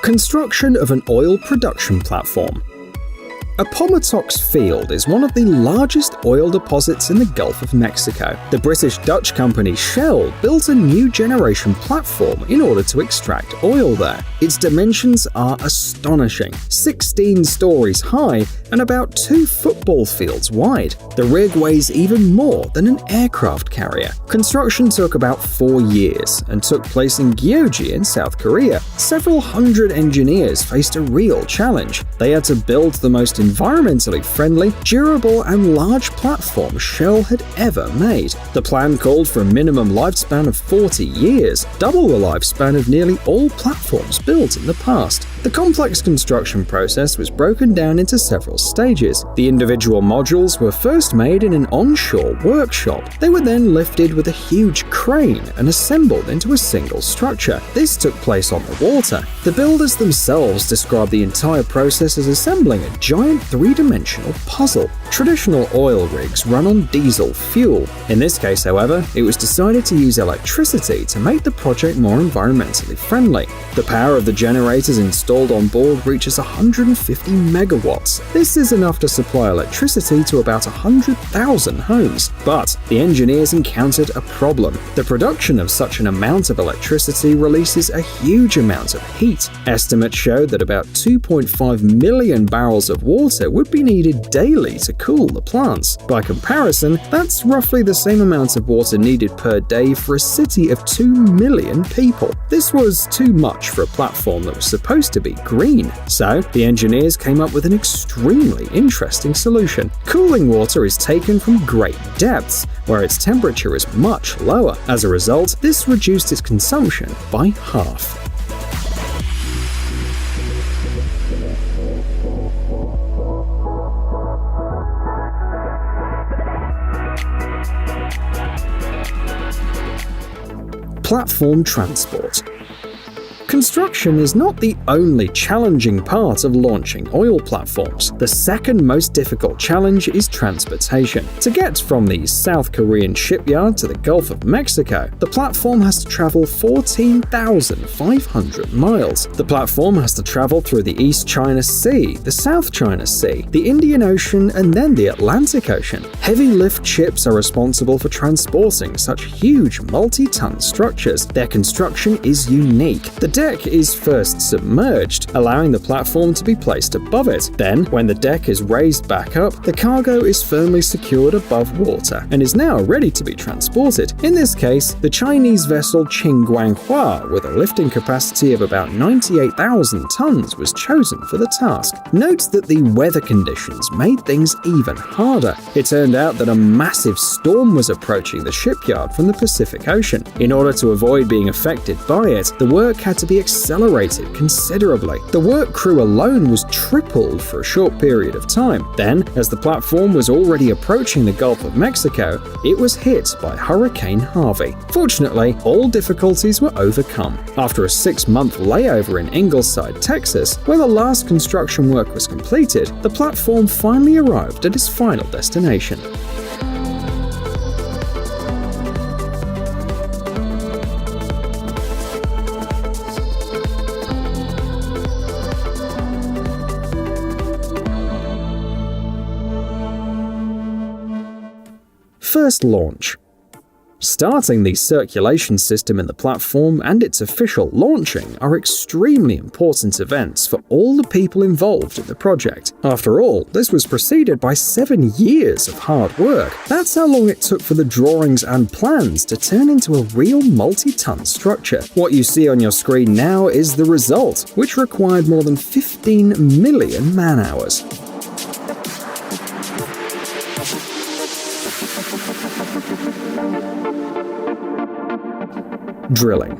Construction of an oil production platform. Appomattox Field is one of the largest oil deposits in the Gulf of Mexico. The British-Dutch company Shell built a new generation platform in order to extract oil there. Its dimensions are astonishing, 16 stories high and about 2 football fields wide. The rig weighs even more than an aircraft carrier. Construction took about 4 years and took place in Gyeonggi in South Korea. Several hundred engineers faced a real challenge. They had to build the most environmentally friendly, durable and large platform Shell had ever made. The plan called for a minimum lifespan of 40 years, double the lifespan of nearly all platforms built in the past. The complex construction process was broken down into several stages. The individual modules were first made in an onshore workshop. They were then lifted with a huge crane and assembled into a single structure. This took place on the water. The builders themselves described the entire process as assembling a giant three-dimensional puzzle. Traditional oil rigs run on diesel fuel. In this case, however, it was decided to use electricity to make the project more environmentally friendly. The power of the generators installed on board reaches 150 megawatts. This is enough to supply electricity to about 100,000 homes. But the engineers encountered a problem. The production of such an amount of electricity releases a huge amount of heat. Estimates showed that about 2.5 million barrels of water would be needed daily to cool the plants. By comparison, that's roughly the same amount of water needed per day for a city of 2 million people. This was too much for a platform that was supposed to be green. So, the engineers came up with an extremely interesting solution. Cooling water is taken from great depths, where its temperature is much lower. As a result, this reduced its consumption by half. Platform transport. Construction is not the only challenging part of launching oil platforms. The second most difficult challenge is transportation. To get from the South Korean shipyard to the Gulf of Mexico, the platform has to travel 14,500 miles. The platform has to travel through the East China Sea, the South China Sea, the Indian Ocean, and then the Atlantic Ocean. Heavy lift ships are responsible for transporting such huge multi-ton structures. Their construction is unique. The deck is first submerged, allowing the platform to be placed above it. Then, when the deck is raised back up, the cargo is firmly secured above water and is now ready to be transported. In this case, the Chinese vessel Qingguanghua, with a lifting capacity of about 98,000 tons, was chosen for the task. Note that the weather conditions made things even harder. It turned out that a massive storm was approaching the shipyard from the Pacific Ocean. In order to avoid being affected by it, the work had to be accelerated considerably. The work crew alone was tripled for a short period of time. Then, as the platform was already approaching the Gulf of Mexico, it was hit by Hurricane Harvey. Fortunately, all difficulties were overcome. After a 6-month layover in Ingleside, Texas, where the last construction work was completed, the platform finally arrived at its final destination. First launch. Starting the circulation system in the platform and its official launching are extremely important events for all the people involved in the project. After all, this was preceded by 7 years of hard work. That's how long it took for the drawings and plans to turn into a real multi-ton structure. What you see on your screen now is the result, which required more than 15 million man-hours. Drilling.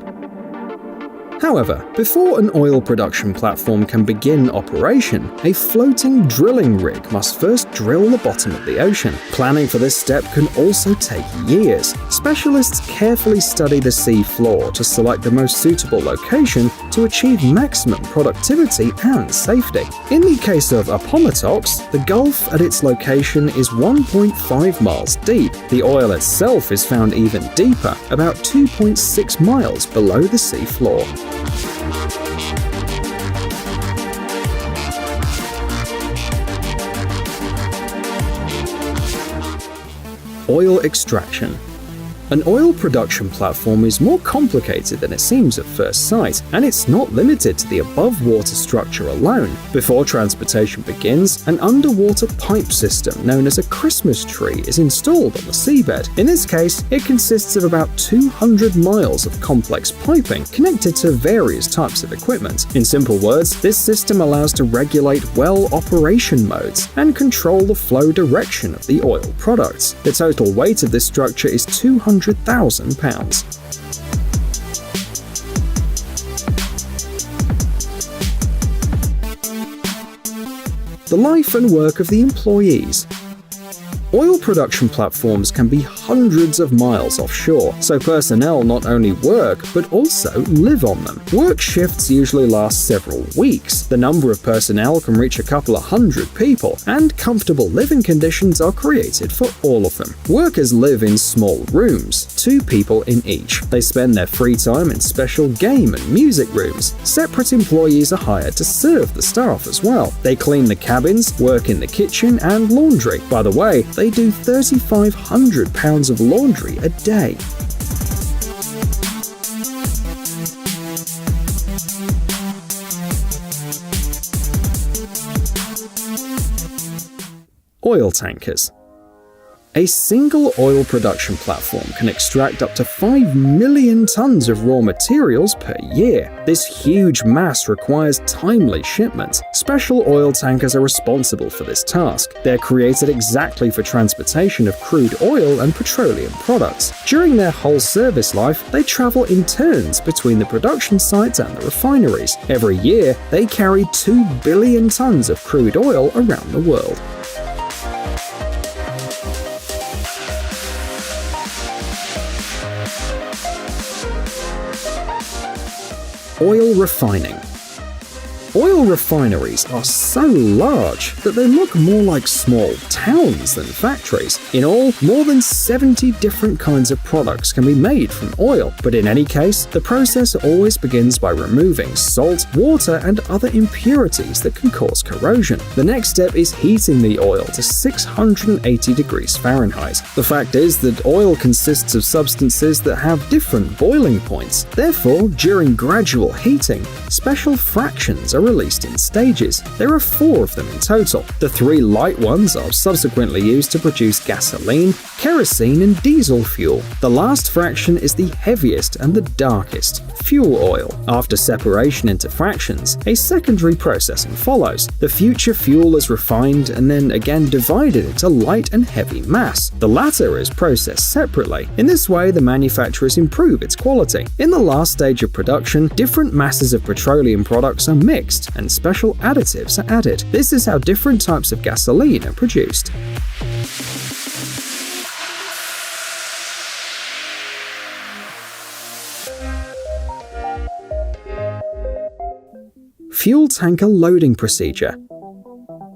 However, before an oil production platform can begin operation, a floating drilling rig must first drill the bottom of the ocean. Planning for this step can also take years. Specialists carefully study the sea floor to select the most suitable location to achieve maximum productivity and safety. In the case of Appomattox, the Gulf at its location is 1.5 miles deep. The oil itself is found even deeper, about 2.6 miles below the sea floor. Oil extraction. An oil production platform is more complicated than it seems at first sight, and it's not limited to the above-water structure alone. Before transportation begins, an underwater pipe system known as a Christmas tree is installed on the seabed. In this case, it consists of about 200 miles of complex piping connected to various types of equipment. In simple words, this system allows to regulate well operation modes and control the flow direction of the oil products. The total weight of this structure is 200,000 pounds. The life and work of the employees. Oil production platforms can be hundreds of miles offshore, so personnel not only work but also live on them. Work shifts usually last several weeks. The number of personnel can reach a couple of hundred people, and comfortable living conditions are created for all of them. Workers live in small rooms, 2 people in each. They spend their free time in special game and music rooms. Separate employees are hired to serve the staff as well. They clean the cabins, work in the kitchen, and laundry. By the way, they do 3,500 pounds of laundry a day. Oil tankers. A single oil production platform can extract up to 5 million tons of raw materials per year. This huge mass requires timely shipment. Special oil tankers are responsible for this task. They're created exactly for transportation of crude oil and petroleum products. During their whole service life, they travel in turns between the production sites and the refineries. Every year, they carry 2 billion tons of crude oil around the world. Oil refining. Oil refineries are so large that they look more like small towns than factories. In all, more than 70 different kinds of products can be made from oil, but in any case, the process always begins by removing salt, water, and other impurities that can cause corrosion. The next step is heating the oil to 680 degrees Fahrenheit. The fact is that oil consists of substances that have different boiling points. Therefore, during gradual heating, special fractions are released in stages. There are 4 of them in total. The 3 light ones are subsequently used to produce gasoline, kerosene, and diesel fuel. The last fraction is the heaviest and the darkest, fuel oil. After separation into fractions, a secondary processing follows. The future fuel is refined and then again divided into light and heavy mass. The latter is processed separately. In this way, the manufacturers improve its quality. In the last stage of production, different masses of petroleum products are mixed and special additives are added. This is how different types of gasoline are produced. Fuel tanker loading procedure.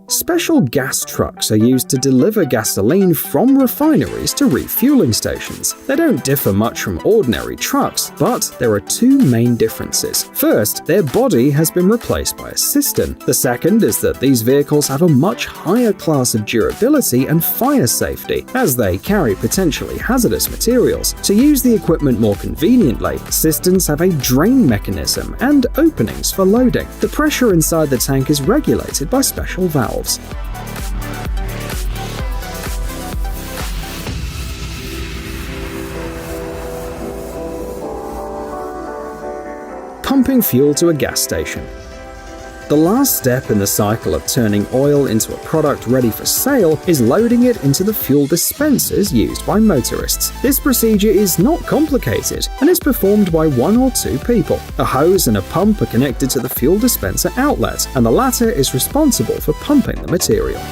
Special gas trucks are used to deliver gasoline from refineries to refueling stations. They don't differ much from ordinary trucks, but there are 2 main differences. First, their body has been replaced by a cistern. The second is that these vehicles have a much higher class of durability and fire safety, as they carry potentially hazardous materials. To use the equipment more conveniently, cisterns have a drain mechanism and openings for loading. The pressure inside the tank is regulated by special valves. Pumping fuel to a gas station. The last step in the cycle of turning oil into a product ready for sale is loading it into the fuel dispensers used by motorists. This procedure is not complicated and is performed by 1 or 2 people. A hose and a pump are connected to the fuel dispenser outlet, and the latter is responsible for pumping the material.